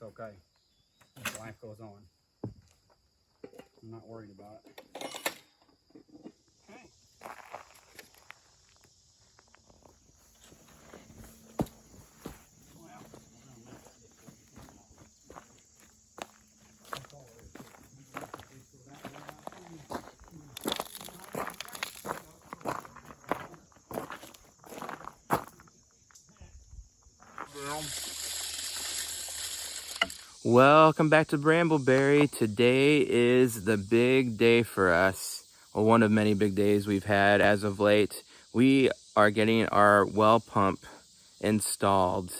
okay. If life goes on. I'm not worried about it. Okay. Welcome back to Brambleberry. Today is the big day for us. Well, one of many big days we've had as of late. We are getting our well pump installed.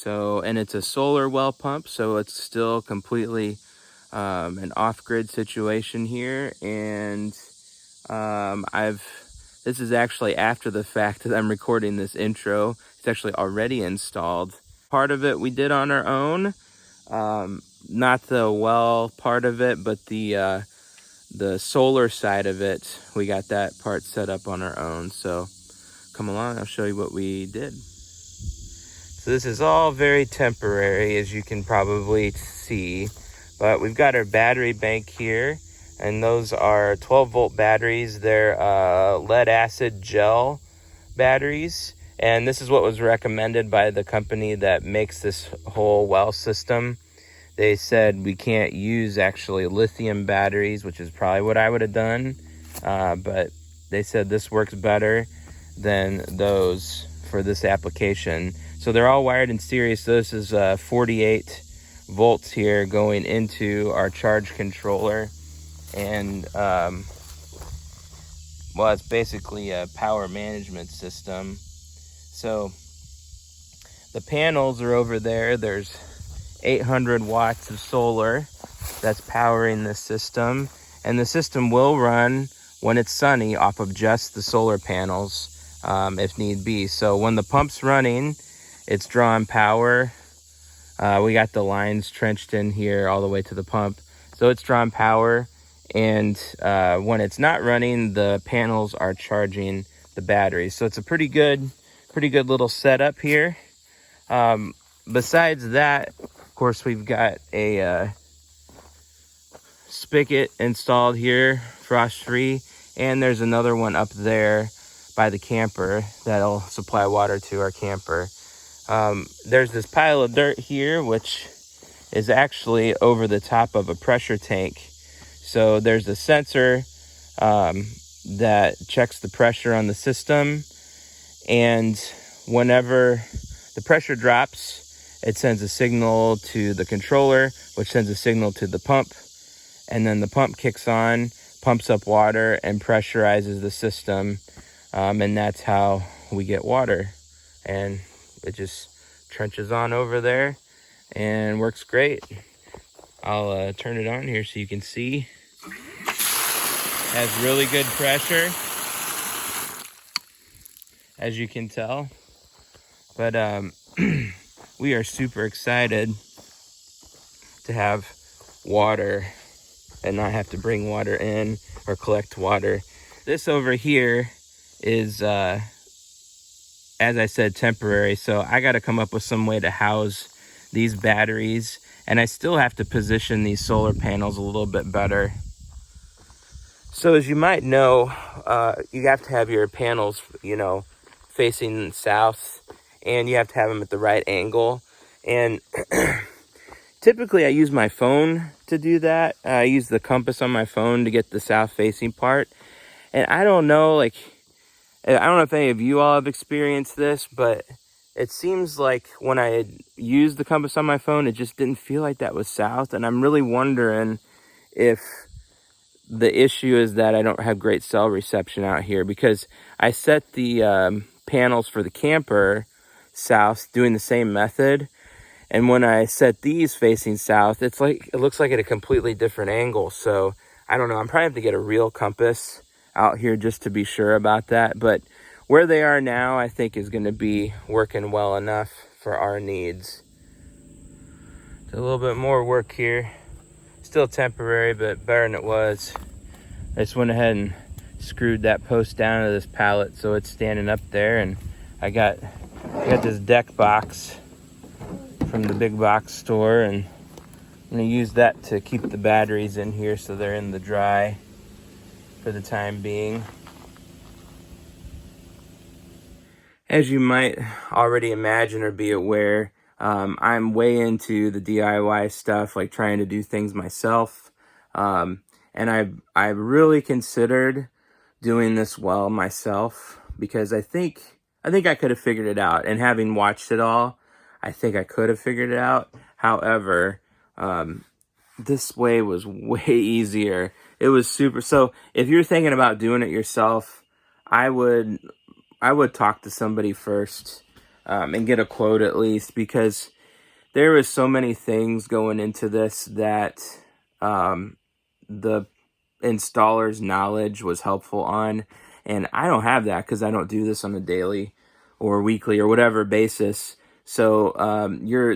And it's a solar well pump, so it's still completely an off-grid situation here. And this is actually after the fact that I'm recording this intro. It's actually already installed. Part of it we did on our own. Not the well part of it, but the solar side of it, we got that part set up on our own. So come along, I'll show you what we did. So this is all very temporary, as you can probably see, but we've got our battery bank here, and those are 12-volt batteries. They're lead acid gel batteries, and this is what was recommended by the company that makes this whole well system. They said we can't use actually lithium batteries, which is probably what I would have done, but they said this works better than those for this application. So they're all wired in series. So this is 48 volts here going into our charge controller, and well, it's basically a power management system. So the panels are over there. There's 800 watts of solar that's powering this system, and the system will run when it's sunny off of just the solar panels if need be. So when the pump's running, it's drawing power. We got the lines trenched in here all the way to the pump, so it's drawing power. And when it's not running, the panels are charging the batteries. So it's a pretty good little setup here. Besides that, of course, we've got a spigot installed here, frost-free, and there's another one up there by the camper that'll supply water to our camper. There's this pile of dirt here, which is actually over the top of a pressure tank. So there's a sensor that checks the pressure on the system, and whenever the pressure drops, it sends a signal to the controller, which sends a signal to the pump, and then the pump kicks on, pumps up water, and pressurizes the system, and that's how we get water. And it just trenches on over there and works great. I'll turn it on here so you can see. Has really good pressure, as you can tell. But we are super excited to have water and not have to bring water in or collect water. This over here is, as I said, temporary. So I got to come up with some way to house these batteries. And I still have to position these solar panels a little bit better. So as you might know, you have to have your panels, facing south, and you have to have them at the right angle. And typically I use my phone to do that. I use the compass on my phone to get the south facing part. And I don't know if any of you all have experienced this, but it seems like when I had used the compass on my phone, it just didn't feel like that was south. And I'm really wondering if the issue is that I don't have great cell reception out here, because I set the panels for the camper south doing the same method, and when I set these facing south, it looks like at a completely different angle. So I don't know, I'm probably have to get a real compass out here just to be sure about that. But where they are now, I think is going to be working well enough for our needs. A little bit more work here. Still temporary, but better than it was. I just went ahead and screwed that post down to this pallet so it's standing up there, and I got this deck box from the big box store, and I'm going to use that to keep the batteries in here so they're in the dry for the time being. As you might already imagine or be aware, I'm way into the DIY stuff, like trying to do things myself. And I've really considered doing this well myself, because I think I could have figured it out. And having watched it all, I think I could have figured it out. However, this way was way easier. It was super. So if you're thinking about doing it yourself, I would talk to somebody first, and get a quote at least, because there was so many things going into this that the installer's knowledge was helpful on, and I don't have that because I don't do this on a daily or weekly or whatever basis. So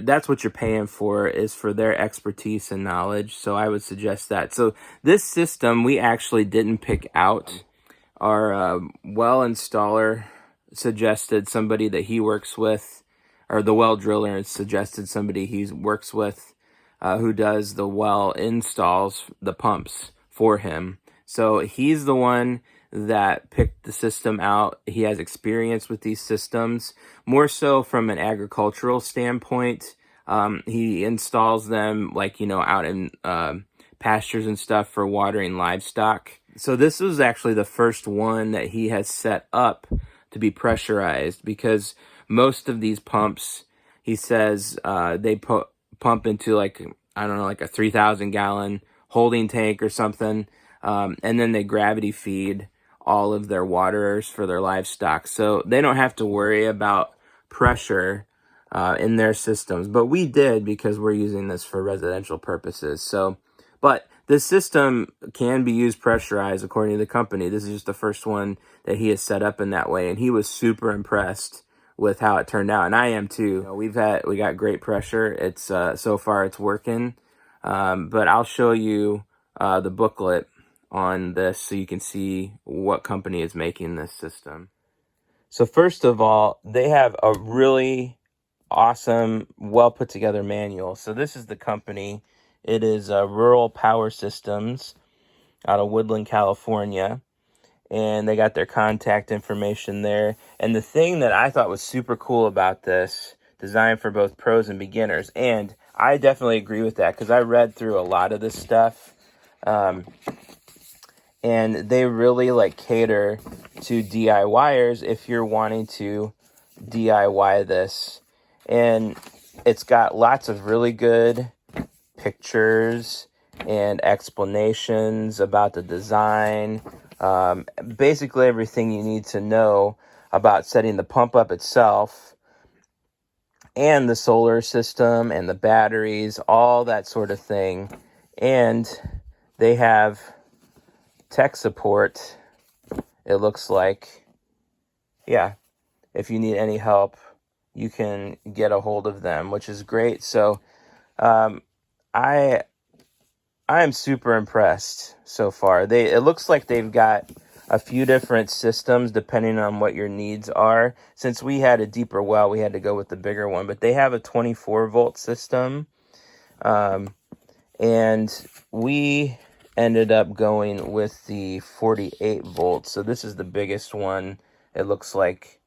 that's what you're paying for, is for their expertise and knowledge. So I would suggest that. So this system, we actually didn't pick out. Our well installer suggested somebody that he works with, or the well driller suggested somebody he works with, who does the well installs, the pumps for him. So he's the one that picked the system out. He has experience with these systems, more so from an agricultural standpoint. He installs them, like, out in pastures and stuff for watering livestock. So this was actually the first one that he has set up to be pressurized, because most of these pumps, he says, they pump into, like, I don't know, like a 3,000 gallon holding tank or something. And then they gravity feed all of their waterers for their livestock. So they don't have to worry about pressure in their systems. But we did, because we're using this for residential purposes. So, but the system can be used pressurized according to the company. This is just the first one that he has set up in that way. And he was super impressed with how it turned out. And I am too. We got great pressure. It's so far it's working. But I'll show you the booklet on this so you can see what company is making this system. So first of all, they have a really awesome, well put together manual. So this is the company. It is Rural Power Systems out of Woodland, California. And they got their contact information there. And the thing that I thought was super cool about this, designed for both pros and beginners, and I definitely agree with that, because I read through a lot of this stuff, and they really cater to DIYers if you're wanting to DIY this. And it's got lots of really good pictures and explanations about the design. Basically everything you need to know about setting the pump up itself, and the solar system and the batteries, all that sort of thing. And they have tech support, it looks like. Yeah, if you need any help, you can get a hold of them, which is great. So I am super impressed so far. It looks like they've got a few different systems depending on what your needs are. Since we had a deeper well, we had to go with the bigger one. But they have a 24-volt system. And we ended up going with the 48 volts. So this is the biggest one, it looks like,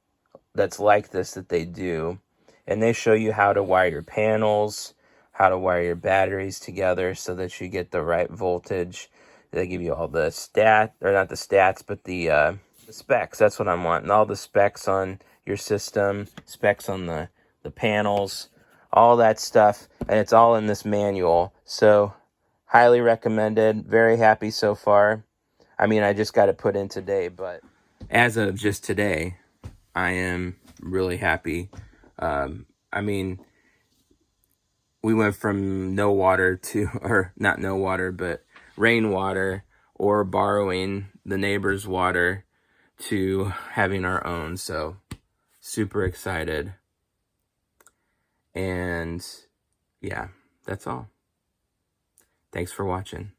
that's like this that they do. And they show you how to wire your panels, how to wire your batteries together so that you get the right voltage. They give you all the not the stats, but the specs. That's what I'm wanting. All the specs on your system, specs on the panels, all that stuff. And it's all in this manual. So highly recommended. Very happy so far. I mean, I just got it put in today, but as of just today, I am really happy. I mean, we went from no water to, or not no water, but rainwater or borrowing the neighbor's water to having our own. So super excited. And yeah, that's all. Thanks for watching.